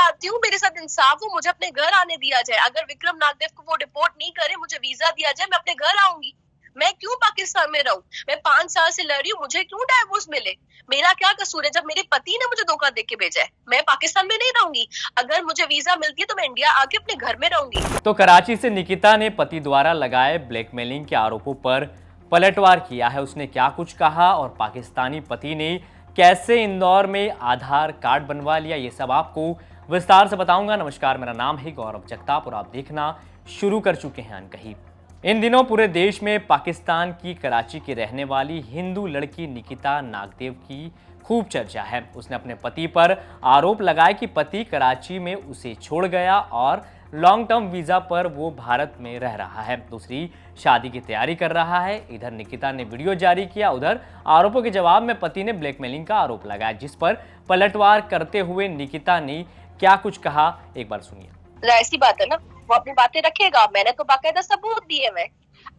चाहती हूँ मेरे साथ इंसाफ हो, मुझे अपने घर आने दिया जाए। अगर विक्रम नागदेव को वो डिपोर्ट नहीं करे, मुझे वीजा दिया जाए, मैं अपने घर आऊंगी। मैं क्यों पाकिस्तान में रहूं? मैं 5 साल से लड़ रही हूँ, मुझे क्यों डाइवोर्स मिले? मेरा क्या कसूर है? जब मेरे पति ने मुझे धोखा देके भेजा है, मैं पाकिस्तान में नहीं रहूंगी। अगर मुझे वीजा मिलती है तो मैं इंडिया आके अपने घर में रहूंगी। तो कराची से निकिता ने पति द्वारा लगाए ब्लैकमेलिंग के आरोपों पर पलटवार किया है। उसने क्या कुछ कहा और पाकिस्तानी पति ने कैसे इंदौर में आधार कार्ड बनवा लिया, ये सब आपको विस्तार से बताऊंगा। नमस्कार, मेरा नाम है गौरव जगताप और आप देखना शुरू कर चुके हैं अनकही। इन दिनों पूरे देश में पाकिस्तान की कराची की रहने वाली हिंदू लड़की निकिता नागदेव की खूब चर्चा है। उसने अपने पति पर आरोप लगाया कि पति कराची में उसे छोड़ गया और लॉन्ग टर्म वीजा पर वो भारत में रह रहा है, दूसरी शादी की तैयारी कर रहा है। इधर निकिता ने वीडियो जारी किया, उधर आरोपों के जवाब में पति ने ब्लैकमेलिंग का आरोप लगाया, जिस पर पलटवार करते हुए निकिता ने क्या कुछ कहा, एक बार सुनिए। ऐसी बात है ना, वो अपनी बातें रखेगा, मैंने तो बाकायदा सबूत दिए मैं।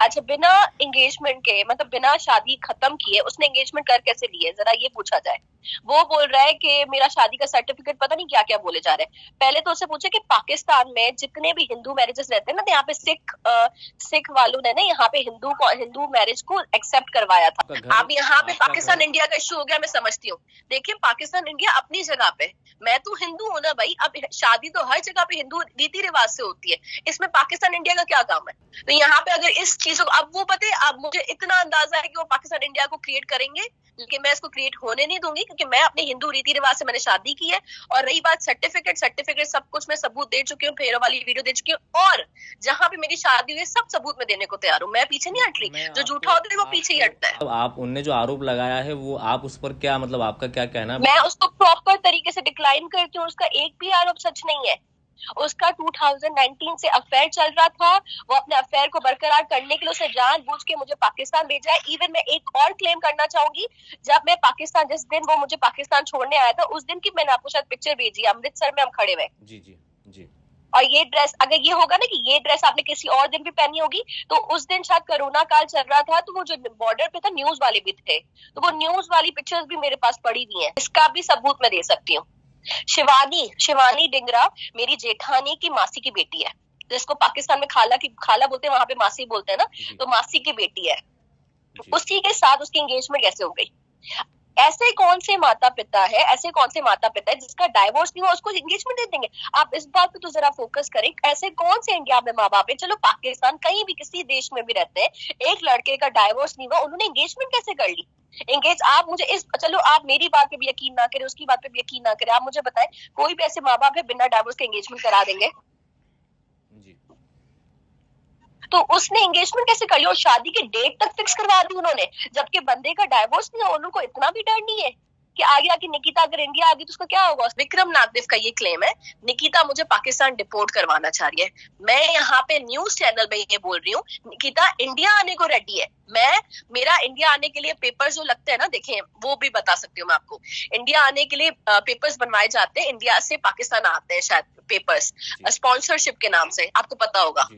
अच्छा, बिना एंगेजमेंट के, मतलब बिना शादी खत्म किए उसने एंगेजमेंट कर कैसे लिए, जरा ये पूछा जाए। वो बोल रहा है कि मेरा शादी का सर्टिफिकेट, पता नहीं क्या क्या बोले जा रहे हैं। पहले तो उससे पूछे कि पाकिस्तान में जितने भी हिंदू मैरिजेस रहते हैं ना, तो यहाँ पे सिख वालों ने ना यहाँ पे हिंदू मैरिज को एक्सेप्ट करवाया था। अब यहाँ पे पाकिस्तान इंडिया का इशू हो गया, मैं समझती हूँ। देखिए, पाकिस्तान इंडिया अपनी जगह पे, मैं तो हिंदू हूँ ना भाई। अब शादी तो हर जगह पे हिंदू रीति रिवाज से होती है, इसमें पाकिस्तान इंडिया का क्या काम है? तो यहाँ पे अगर इस चीजों को, अब वो पता है, अब मुझे इतना अंदाजा है कि वो पाकिस्तान इंडिया को क्रिएट करेंगे, लेकिन मैं इसको क्रिएट होने नहीं दूंगी, क्योंकि मैं अपने हिंदू रीति रिवाज से मैंने शादी की है। और रही बात सर्टिफिकेट सब कुछ मैं सबूत दे चुकी हूँ, फेरो वाली वीडियो दे चुकी हूँ, और जहाँ पे मेरी शादी हुई सब सबूत में देने को तैयार हूँ। मैं पीछे नहीं हट रही, जो झूठा होता है वो पीछे ही हटता है। आप उनने जो आरोप लगाया है वो आप उस पर क्या, मतलब आपका क्या कहना है? मैं उसको प्रॉपर तरीके से डिक्लाइन करती हूँ, उसका एक भी आरोप सच नहीं है। उसका 2019 से अफेयर चल रहा था, वो अपने अफेयर को बरकरार करने के लिए उसने जानबूझ के मुझे पाकिस्तान भेजा है। इवन मैं एक और क्लेम करना चाहूंगी, जब मैं पाकिस्तान, जिस दिन वो मुझे पाकिस्तान छोड़ने आया था, उस दिन की मैंने आपको शायद पिक्चर भेजी है, अमृतसर में हम खड़े हुए। जी जी जी। और ये ड्रेस, अगर ये होगा ना कि ये ड्रेस आपने किसी और दिन भी पहनी होगी, तो उस दिन शायद कोरोना काल चल रहा था, तो वो जो बॉर्डर पे था न्यूज वाले भी थे, तो वो न्यूज वाली पिक्चर्स भी मेरे पास पड़ी हुई है। इसका भी सबूत मैं दे सकती हूँ। शिवानी डिंगरा मेरी जेठानी की मासी की बेटी है, जिसको पाकिस्तान में खाला बोलते हैं, वहां पे मासी बोलते हैं ना, तो मासी की बेटी है। उसी के साथ उसकी एंगेजमेंट कैसे हो गई? ऐसे कौन से माता पिता है जिसका डाइवोर्स नहीं हुआ, उसको एंगेजमेंट दे देंगे? आप इस बात पे तो जरा फोकस करें। ऐसे कौन से इंडिया में माँ बाप है, चलो पाकिस्तान कहीं भी किसी देश में भी रहते हैं, एक लड़के का डाइवोर्स नहीं हुआ, उन्होंने एंगेजमेंट कैसे कर ली? आप मुझे चलो आप मेरी बात पे भी यकीन ना करें, उसकी बात पे भी यकीन ना करें, आप मुझे बताएं कोई भी ऐसे माँ बाप है बिना डाइवोर्स के एंगेजमेंट करा देंगे? जी। तो उसने एंगेजमेंट कैसे कर लिया और शादी की डेट तक फिक्स करवा दी उन्होंने, जबकि बंदे का डाइवोर्स नहीं हुआ। उनको इतना भी डर नहीं है कि आगे आके निकिता अगर इंडिया आ गई तो उसका क्या होगा? विक्रम नागदेव का ये क्लेम है, निकिता मुझे पाकिस्तान डिपोर्ट करवाना चाह रही है। मैं यहाँ पे न्यूज चैनल में ये बोल रही हूँ, निकिता इंडिया आने को रेडी है। मेरा इंडिया आने के लिए पेपर्स जो लगते हैं ना, देखें वो भी बता सकती हूँ मैं आपको। इंडिया आने के लिए पेपर्स बनवाए जाते हैं, इंडिया से पाकिस्तान आते हैं शायद पेपर्स, स्पॉन्सरशिप के नाम से, आपको पता होगा।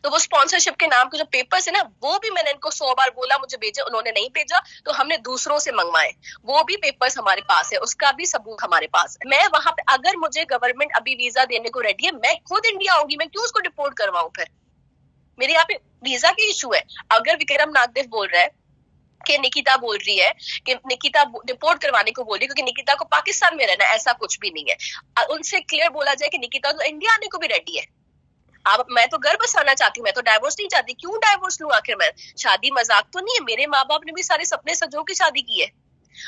तो वो स्पॉन्सरशिप के नाम के जो पेपर्स है ना, वो भी मैंने इनको 100 बार बोला मुझे भेजे, उन्होंने नहीं भेजा, तो हमने दूसरों से मंगवाए। वो भी पेपर्स हमारे पास है, उसका भी सबूत हमारे पास है। मैं वहां पे, अगर मुझे गवर्नमेंट अभी वीजा देने को रेडी है, मैं खुद इंडिया आऊंगी, मैं क्यों उसको डिपोर्ट करवाऊं? फिर मेरे यहाँ पे वीजा की इशू है। अगर विक्रम नागदेव बोल रहा है कि निकिता बोल रही है कि निकिता डिपोर्ट करवाने को बोल रही है क्योंकि निकिता को पाकिस्तान में रहना, ऐसा कुछ भी नहीं है। उनसे क्लियर बोला जाए कि निकिता तो इंडिया आने को भी रेडी है। अब मैं तो घर बसाना चाहती हूँ, मैं तो डाइवोर्स नहीं चाहती। क्यों डाइवोर्स लूं? आखिर मैं, शादी मजाक तो नहीं है। मेरे माँ बाप ने भी सारे सपने सजो के शादी की है।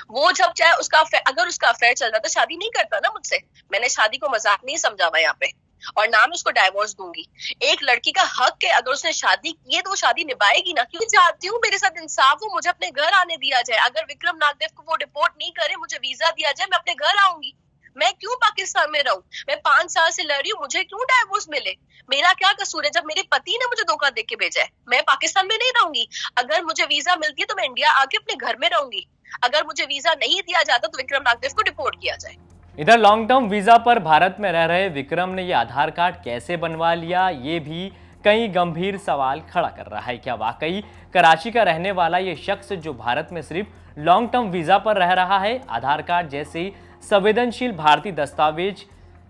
वो जब चाहे उसका अगर उसका अफेयर चल रहा तो शादी नहीं करता ना मुझसे। मैंने शादी को मजाक नहीं समझा हुआ यहाँ पे, और ना मैं उसको डाइवोर्स दूंगी। एक लड़की का हक है, अगर उसने शादी की है तो वो शादी निभाएगी ना। क्यों चाहती हूँ मेरे साथ इंसाफ हो, मुझे अपने घर आने दिया जाए। अगर विक्रम नागदेव को वो डिपोर्ट नहीं करे, मुझे वीजा दिया जाए, मैं अपने घर आऊंगी। मैं क्यों पाकिस्तान में रहूं? मैं 5 साल से लड़ रही हूँ, मुझे क्यों डाइवोर्स मिले? मेरा क्या कसूर है? जब मेरे पति ने मुझे धोखा देके भेजा है, मैं पाकिस्तान में नहीं रहूंगी। अगर मुझे वीजा मिलती है तो मैं इंडिया आके अपने घर में रहूंगी। अगर मुझे वीजा नहीं दिया जाता तो विक्रम नागदेव को डिपोर्ट किया जाए। इधर लॉन्ग टर्म वीजा पर भारत में रह रहे विक्रम ने ये आधार कार्ड कैसे बनवा लिया, ये भी कई गंभीर सवाल खड़ा कर रहा है। क्या वाकई कराची का रहने वाला ये शख्स जो भारत में सिर्फ लॉन्ग टर्म वीजा पर रह रहा है, आधार कार्ड जैसे संवेदनशील भारतीय दस्तावेज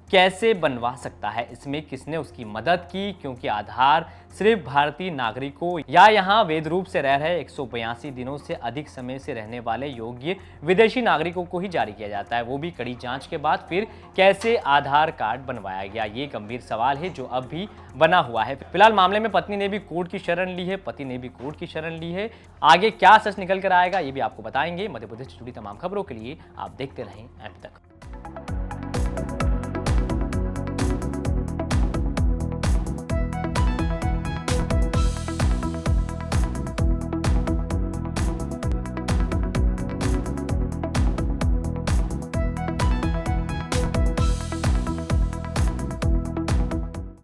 कैसे बनवा सकता है, इसमें किसने उसकी मदद की, क्योंकि आधार सिर्फ भारतीय नागरिकों या यहाँ वैध रूप से रह रहे 182 दिनों से अधिक समय से रहने वाले योग्य विदेशी नागरिकों को ही जारी किया जाता है, वो भी कड़ी जांच के बाद। फिर कैसे आधार कार्ड बनवाया गया, ये गंभीर सवाल है जो अब भी बना हुआ है। फिलहाल मामले में पत्नी ने भी कोर्ट की शरण ली है, पति ने भी कोर्ट की शरण ली है। आगे क्या सच निकल कर आएगा ये भी आपको बताएंगे। मध्य प्रदेश से जुड़ी तमाम खबरों के लिए आप देखते रहें एम तक।